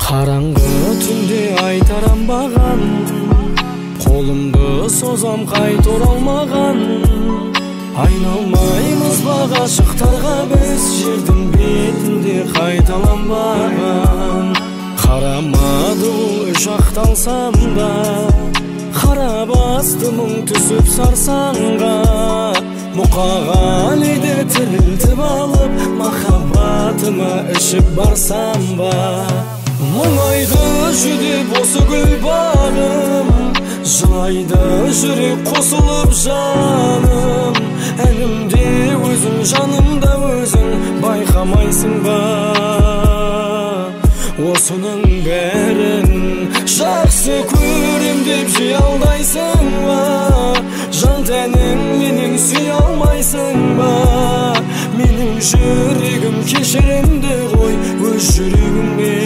Караңгы түндө айтарамбаган, колумду созам кайта оралмаган. Айналмаймыз багашыктарга біз жердин бетинде кайталанбаган. Карамады бул үч акталсам да, кара бастымың түсүп сарсаңга. Мукагалиде тирилтип алып, махаббатыма ишип барсам ба. Мұңайды жүдеп осы гүл бағым, жылайды жүрек қосылып жаным. Әнімде өзің, жанымда өзің, байқамайсың ба? Осының бәрін жақсы көрем деп жей алдайсың ба? Жан тәнің менің сүй алмайсың ба? Менің жүрегім кешірімді ғой, өз жүрегіңе